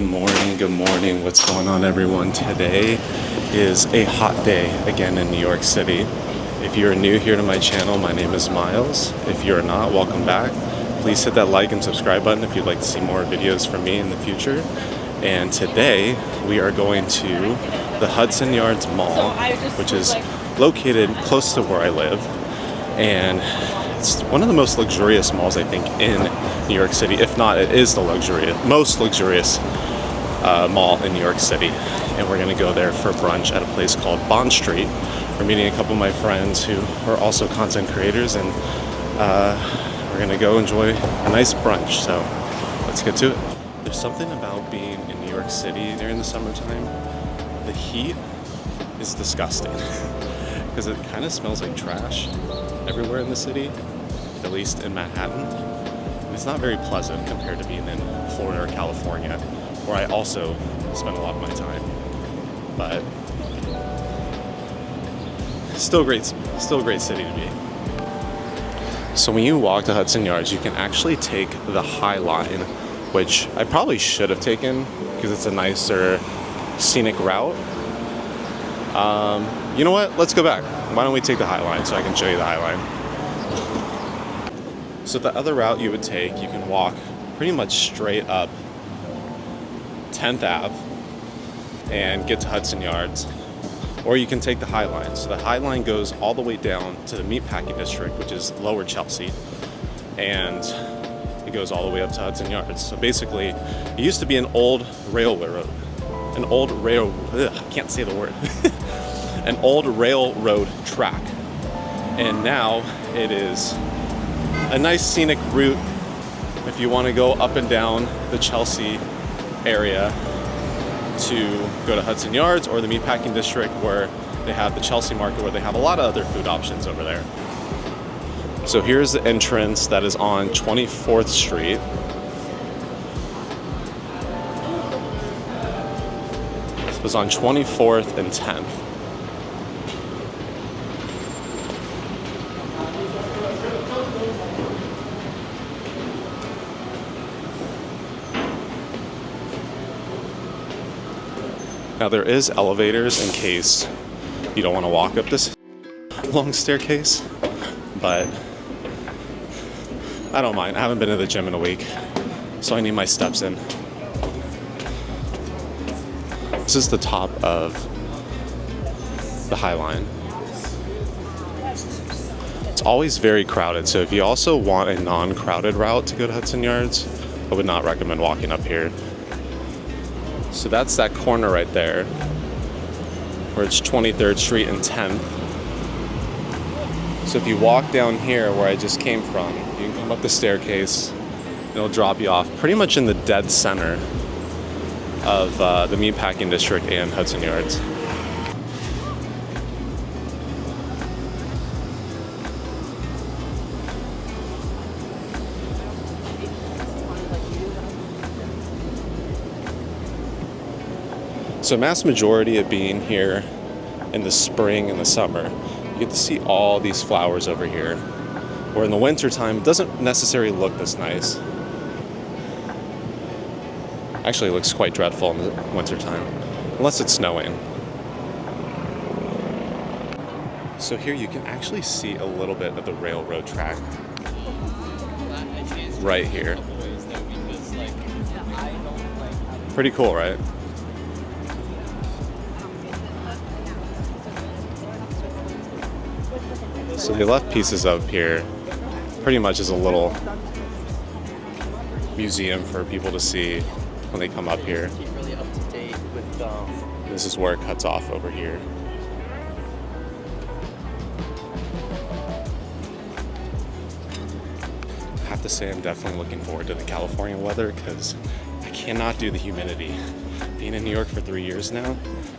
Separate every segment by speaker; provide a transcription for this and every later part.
Speaker 1: Good morning. What's going on, everyone? Today is a hot day again in New York City. If you're new here to my channel, my name is Miles. If you're not, welcome back. Please hit that like and subscribe button if you'd like to see more videos from me in the future. And today we are going to the Hudson Yards Mall, which is located close to where I live. And it's one of the most luxurious malls, I think, in New York City. If not, it is the most luxurious mall in New York City. And we're going to go there for brunch at a place called BondST. We're meeting a couple of my friends who are also content creators, and we're going to go enjoy a nice brunch. So let's get to it. There's something about being in New York City during the summertime. The heat is disgusting because it kind of smells like trash everywhere in the city, at least in Manhattan. And it's not very pleasant compared to being in Florida or California, where I also spend a lot of my time. But still a great city to be. So when you walk to Hudson Yards, you can actually take the High Line, which I probably should have taken because it's a nicer scenic route. You know what? Let's go back. Why don't we take the High Line so I can show you the High Line? So the other route you would take, you can walk pretty much straight up 10th Ave and get to Hudson Yards. Or you can take the High Line. So the High Line goes all the way down to the Meatpacking District, which is Lower Chelsea. And it goes all the way up to Hudson Yards. So basically, it used to be an old railroad. I can't say the word. An old railroad track. And now it is a nice scenic route if you want to go up and down the Chelsea area to go to Hudson Yards or the Meatpacking District, where they have the Chelsea Market, where they have a lot of other food options over there. So here's the entrance that is on 24th Street. So it's on 24th and 10th. Now there is elevators in case you don't want to walk up this long staircase, but I don't mind. I haven't been to the gym in a week, so I need my steps in. This is the top of the High Line. It's always very crowded, so if you also want a non-crowded route to go to Hudson Yards, I would not recommend walking up here. So that's that corner right there, where it's 23rd Street and 10th. So if you walk down here where I just came from, you can come up the staircase, and it'll drop you off pretty much in the dead center of the Meatpacking District and Hudson Yards. So mass majority of being here in the spring and the summer, you get to see all these flowers over here. Where in the wintertime, it doesn't necessarily look this nice. Actually, it looks quite dreadful in the wintertime, unless it's snowing. So here you can actually see a little bit of the railroad track right here. Pretty cool, right? So they left pieces up here pretty much as a little museum for people to see when they come up here. This is where it cuts off over here. I have to say I'm definitely looking forward to the California weather because I cannot do the humidity. Being in New York for 3 years now,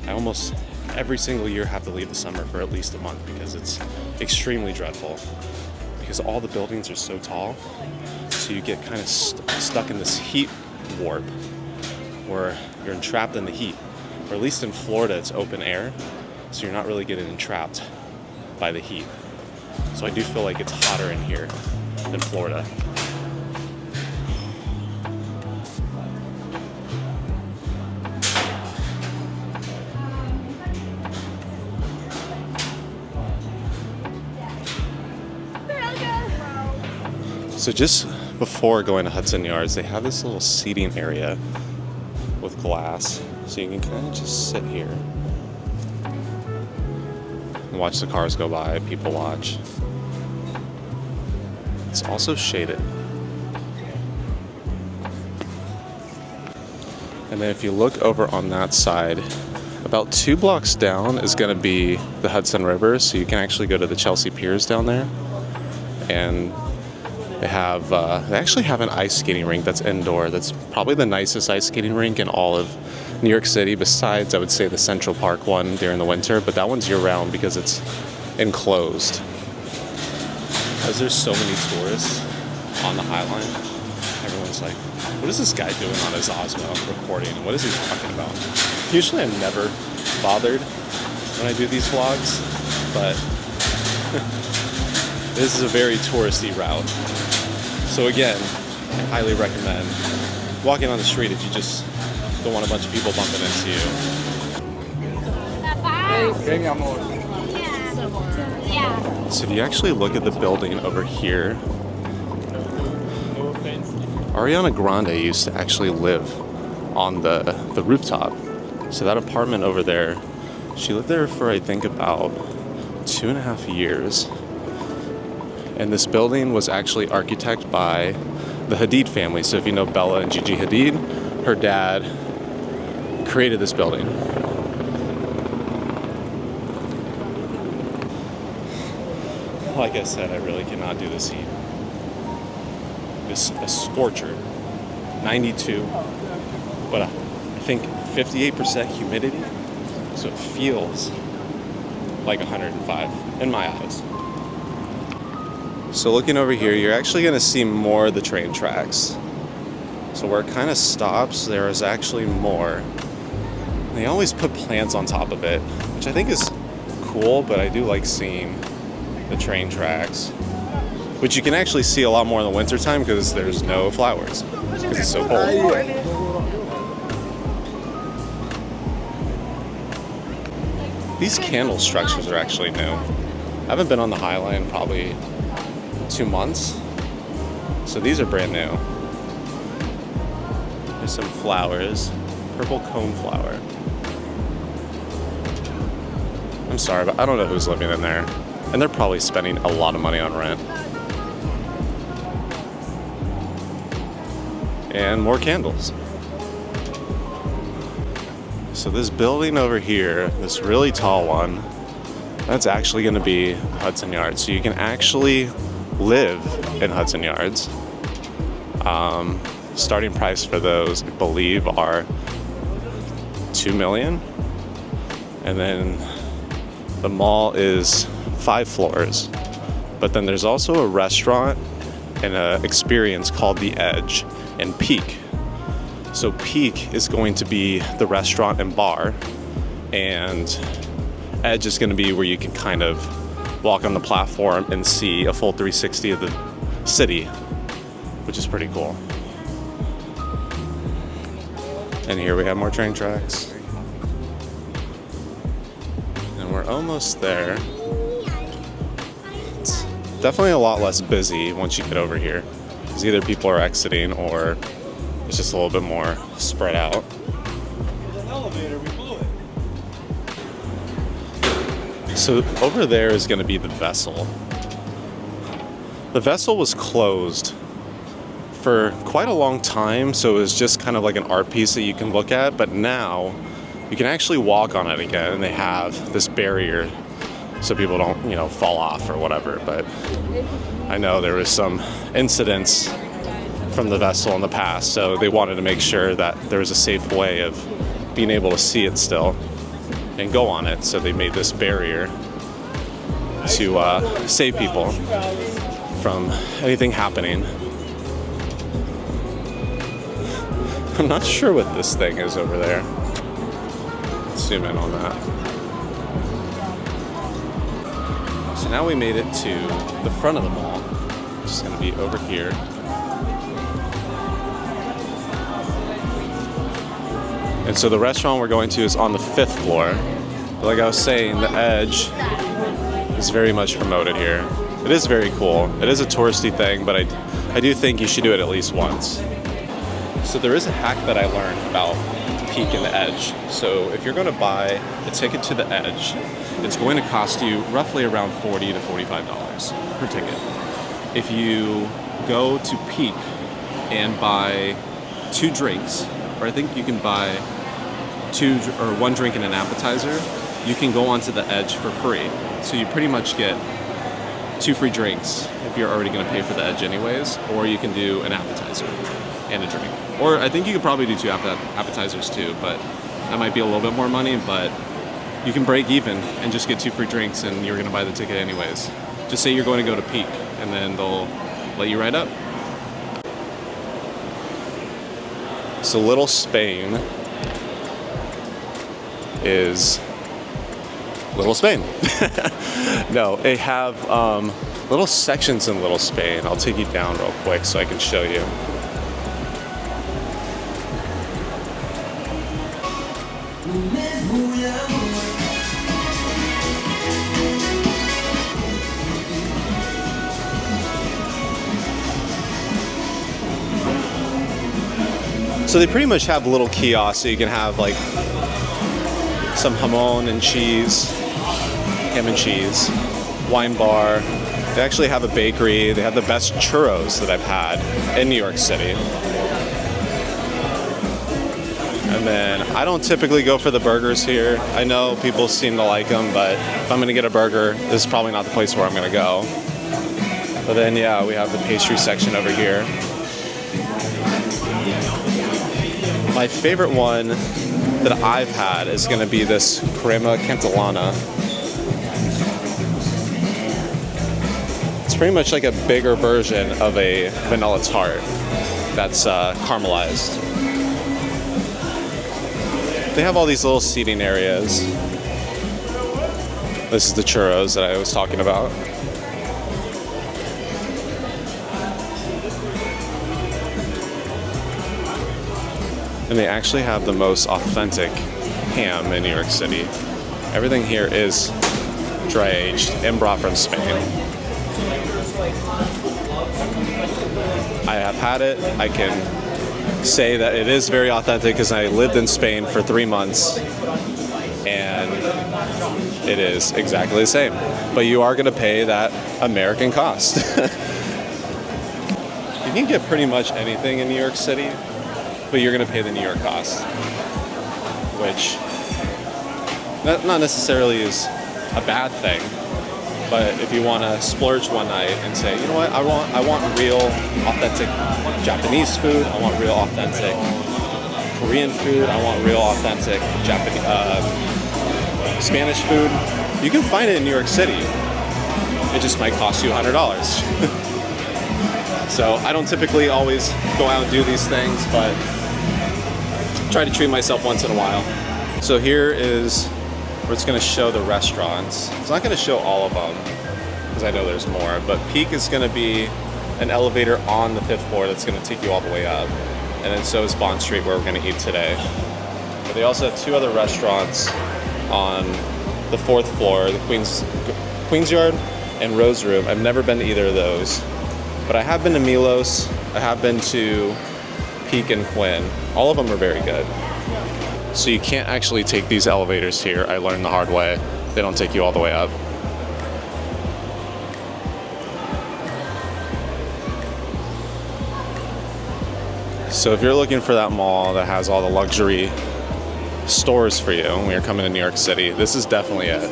Speaker 1: I almost every single year have to leave the summer for at least a month because it's extremely dreadful. Because all the buildings are so tall, so you get kind of stuck in this heat warp where you're entrapped in the heat. Or at least in Florida, it's open air, so you're not really getting entrapped by the heat. So I do feel like it's hotter in here than Florida. So just before going to Hudson Yards, they have this little seating area with glass. So you can kind of just sit here and watch the cars go by, people watch. It's also shaded. And then if you look over on that side, about 2 blocks down is going to be the Hudson River, so you can actually go to the Chelsea Piers down there. And they actually have an ice skating rink that's indoor. That's probably the nicest ice skating rink in all of New York City, besides, I would say, the Central Park one during the winter, but that one's year-round because it's enclosed. Because there's so many tourists on the High Line, everyone's like, what is this guy doing on his Osmo recording? What is he talking about? Usually I'm never bothered when I do these vlogs, but this is a very touristy route. So again, I highly recommend walking on the street if you just don't want a bunch of people bumping into you. So if you actually look at the building over here, Ariana Grande used to actually live on the rooftop. So that apartment over there, she lived there for I think about 2.5 years. And this building was actually architected by the Hadid family. So if you know Bella and Gigi Hadid, her dad created this building. Like I said, I really cannot do this heat. It's a scorcher, 92, but I think 58% humidity, so it feels like 105 in my eyes. So looking over here, you're actually going to see more of the train tracks. So where it kind of stops, there is actually more. They always put plants on top of it, which I think is cool, but I do like seeing the train tracks, which you can actually see a lot more in the wintertime because there's no flowers, because it's so cold. These candle structures are actually new. I haven't been on the High Line probably 2 months, so these are brand new. There's some flowers, purple cone flower. I'm sorry, but I don't know who's living in there, and they're probably spending a lot of money on rent. And more candles. So this building over here, this really tall one, that's actually going to be Hudson Yards. So you can actually live in Hudson Yards. Starting price for those, I believe, are $2 million. And then the mall is 5 floors. But then there's also a restaurant and an experience called The Edge and Peak. So Peak is going to be the restaurant and bar, and Edge is going to be where you can kind of walk on the platform and see a full 360 of the city, which is pretty cool. And here we have more train tracks. And we're almost there. It's definitely a lot less busy once you get over here, because either people are exiting or it's just a little bit more spread out. So over there is going to be the Vessel. The Vessel was closed for quite a long time, so it was just kind of like an art piece that you can look at, but now you can actually walk on it again, and they have this barrier so people don't, fall off or whatever. But I know there was some incidents from the Vessel in the past, so they wanted to make sure that there was a safe way of being able to see it still and go on it, so they made this barrier to save people from anything happening. I'm not sure what this thing is over there. Let's zoom in on that. So now we made it to the front of the mall, which is going to be over here. And so the restaurant we're going to is on the 5th floor. But like I was saying, the Edge is very much promoted here. It is very cool. It is a touristy thing, but I I do think you should do it at least once. So there is a hack that I learned about Peak and the Edge. So if you're going to buy a ticket to the Edge, it's going to cost you roughly around $40 to $45 per ticket. If you go to Peak and buy 2 drinks, or I think you can buy 1 drink and an appetizer, you can go onto the Edge for free. So you pretty much get 2 free drinks if you're already going to pay for the Edge anyways, or you can do an appetizer and a drink. Or I think you could probably do 2 appetizers too, but that might be a little bit more money, but you can break even and just get 2 free drinks and you're going to buy the ticket anyways. Just say you're going to go to Peak and then they'll let you ride up. So Little Spain is Little Spain. No, they have little sections in Little Spain. I'll take you down real quick so I can show you. So they pretty much have little kiosks, so you can have like some jamon and cheese, ham and cheese, wine bar. They actually have a bakery. They have the best churros that I've had in New York City. And then I don't typically go for the burgers here. I know people seem to like them, but if I'm gonna get a burger, this is probably not the place where I'm gonna go. But then yeah, we have the pastry section over here. My favorite one that I've had is going to be this crema cantalana. It's pretty much like a bigger version of a vanilla tart that's caramelized. They have all these little seating areas. This is the churros that I was talking about. And they actually have the most authentic ham in New York City. Everything here is dry aged and brought from Spain. I have had it. I can say that it is very authentic because I lived in Spain for 3 months and it is exactly the same. But you are going to pay that American cost. You can get pretty much anything in New York City, but you're going to pay the New York cost, which not necessarily is a bad thing. But if you want to splurge one night and say, you know what, I want real, authentic Japanese food. I want real, authentic Korean food. I want real, authentic Spanish food. You can find it in New York City. It just might cost you $100. So I don't typically always go out and do these things, but try to treat myself once in a while. So here is where it's going to show the restaurants. It's not going to show all of them because I know there's more, but Peak is going to be an elevator on the 5th floor that's going to take you all the way up. And then so is Bond Street, where we're going to eat today. But they also have 2 other restaurants on the 4th floor, the Queen's Yard and Rose Room. I've never been to either of those, but I have been to Milos. I have been to Peak and Quinn. All of them are very good. So you can't actually take these elevators here. I learned the hard way. They don't take you all the way up. So if you're looking for that mall that has all the luxury stores for you when you're coming to New York City, this is definitely it.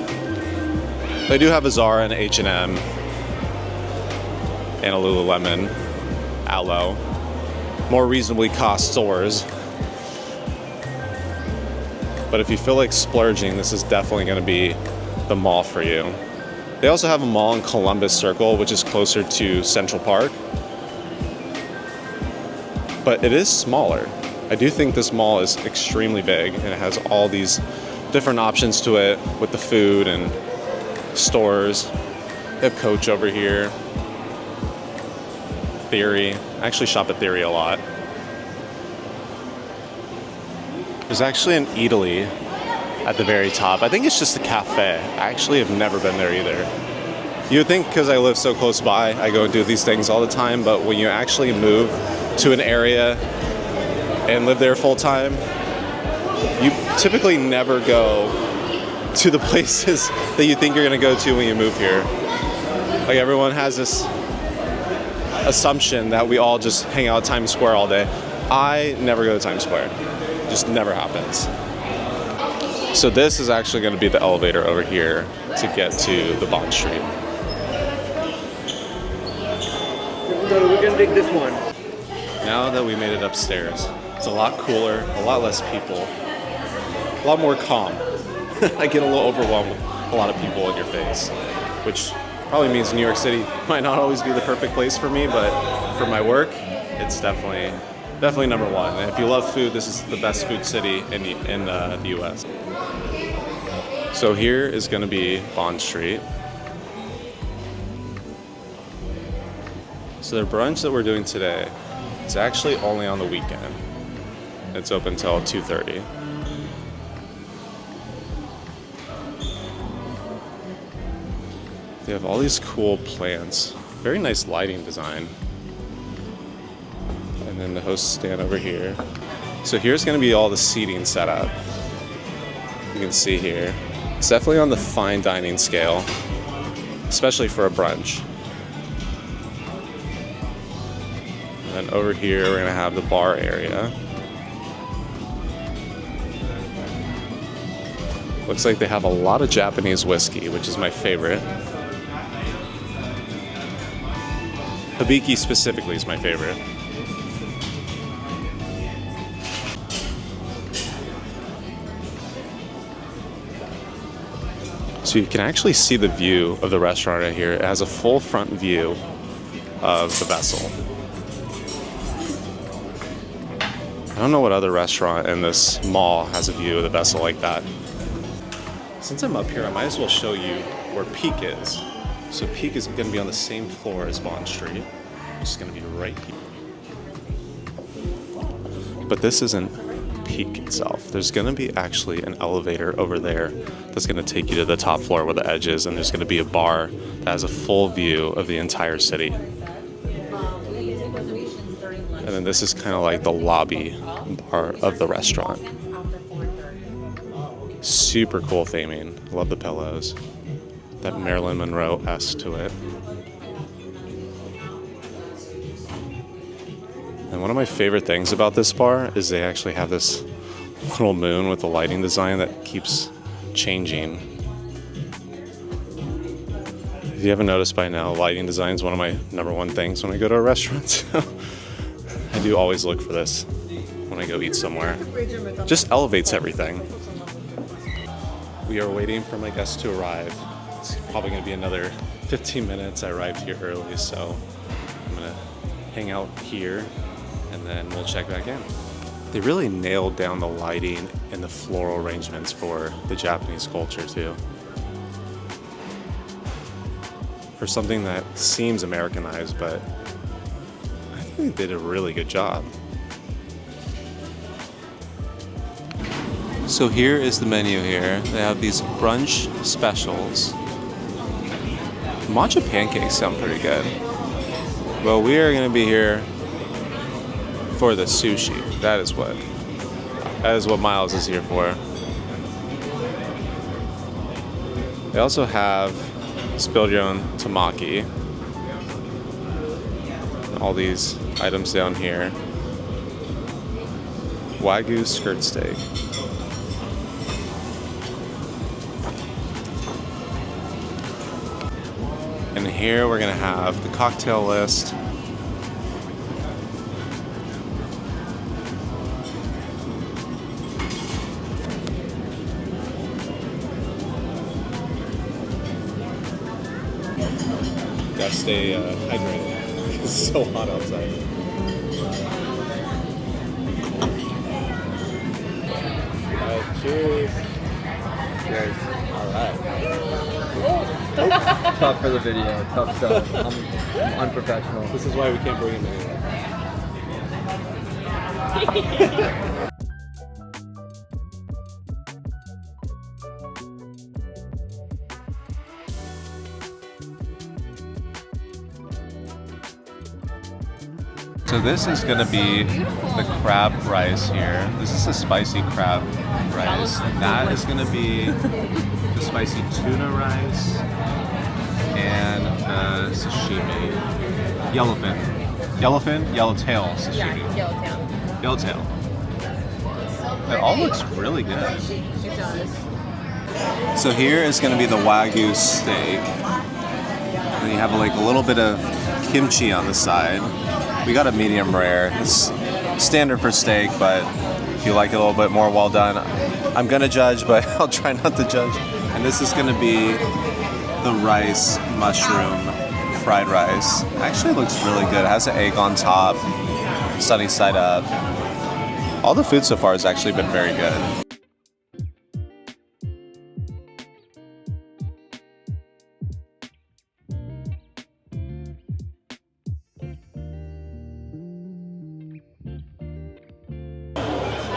Speaker 1: They do have a Zara and H&M and a Lululemon, Alo, more reasonably cost stores. But if you feel like splurging, this is definitely going to be the mall for you. They also have a mall in Columbus Circle, which is closer to Central Park. But it is smaller. I do think this mall is extremely big, and it has all these different options to it with the food and stores. They have Coach over here. Theory. I actually shop at Theory a lot. There's actually an Eataly at the very top. I think it's just a cafe. I actually have never been there either. You would think because I live so close by, I go and do these things all the time, but when you actually move to an area and live there full time, you typically never go to the places that you think you're going to go to when you move here. Like, everyone has this assumption that we all just hang out at Times Square all day. I never go to Times Square. It just never happens. So this is actually going to be the elevator over here to get to the Bond Street.
Speaker 2: So we're gonna take this one.
Speaker 1: Now that we made it upstairs, it's a lot cooler, a lot less people, a lot more calm. I get a little overwhelmed with a lot of people in your face, which probably means New York City might not always be the perfect place for me, but for my work, it's definitely number one. And if you love food, this is the best food city in the U.S. So here is going to be Bond Street. So the brunch that we're doing today is actually only on the weekend. It's open till 2:30. They have all these cool plants. Very nice lighting design. And then the host stand over here. So here's going to be all the seating set up. You can see here. It's definitely on the fine dining scale, especially for a brunch. And then over here, we're going to have the bar area. Looks like they have a lot of Japanese whiskey, which is my favorite. Hibiki specifically is my favorite. So you can actually see the view of the restaurant right here. It has a full front view of the vessel. I don't know what other restaurant in this mall has a view of the vessel like that. Since I'm up here, I might as well show you where Peak is. So Peak is going to be on the same floor as Bond Street. It's going to be right here. But this isn't Peak itself. There's going to be actually an elevator over there that's going to take you to the top floor where the edge is, and there's going to be a bar that has a full view of the entire city. And then this is kind of like the lobby bar of the restaurant. Super cool theming. Love the pillows. That Marilyn Monroe-esque to it. And one of my favorite things about this bar is they actually have this little moon with the lighting design that keeps changing. If you haven't noticed by now, lighting design is one of my number one things when I go to a restaurant. I do always look for this when I go eat somewhere. Just elevates everything. We are waiting for my guests to arrive. It's probably going to be another 15 minutes. I arrived here early, so I'm going to hang out here and then we'll check back in. They really nailed down the lighting and the floral arrangements for the Japanese culture too. For something that seems Americanized, but I think they did a really good job. So here is the menu here. They have these brunch specials. Matcha pancakes sound pretty good. Well, we are going to be here for the sushi. That is what Miles is here for. They also have spilled your own tamaki. All these items down here. Wagyu skirt steak. And here we're gonna have the cocktail list. Gotta stay hydrated. It's so hot outside. Alright, cheers. Cheers. Alright. Tough for the video, tough stuff. I'm unprofessional. This is why we can't bring him anywhere. So this is gonna be the crab rice here. This is the spicy crab rice. That is gonna be the spicy tuna rice and sashimi. Yellowfin. Yellowfin? Yellowtail sashimi.
Speaker 3: Yeah, yellowtail.
Speaker 1: Yellowtail. It all looks really good.
Speaker 3: It does.
Speaker 1: So here is gonna be the Wagyu steak. And you have like a little bit of kimchi on the side. We got a medium rare. It's standard for steak, but if you like it a little bit more well done, I'm gonna judge, but I'll try not to judge. And this is gonna be the rice mushroom fried rice. Actually looks really good. It has an egg on top, sunny side up. All the food so far has actually been very good.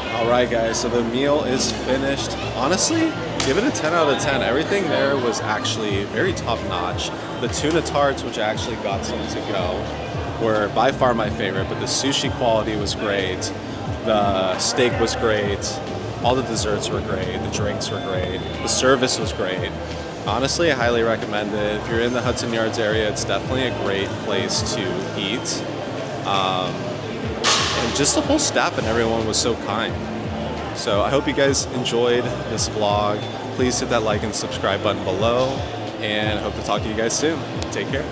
Speaker 1: Alright guys, so the meal is finished. Honestly, give it a 10 out of 10. Everything there was actually very top notch. The tuna tarts, which I actually got some to go, were by far my favorite, but the sushi quality was great. The steak was great. All the desserts were great. The drinks were great. The service was great. Honestly, I highly recommend it. If you're in the Hudson Yards area, it's definitely a great place to eat. And just the whole staff and everyone was so kind. So I hope you guys enjoyed this vlog. Please hit that like and subscribe button below, and I hope to talk to you guys soon. Take care.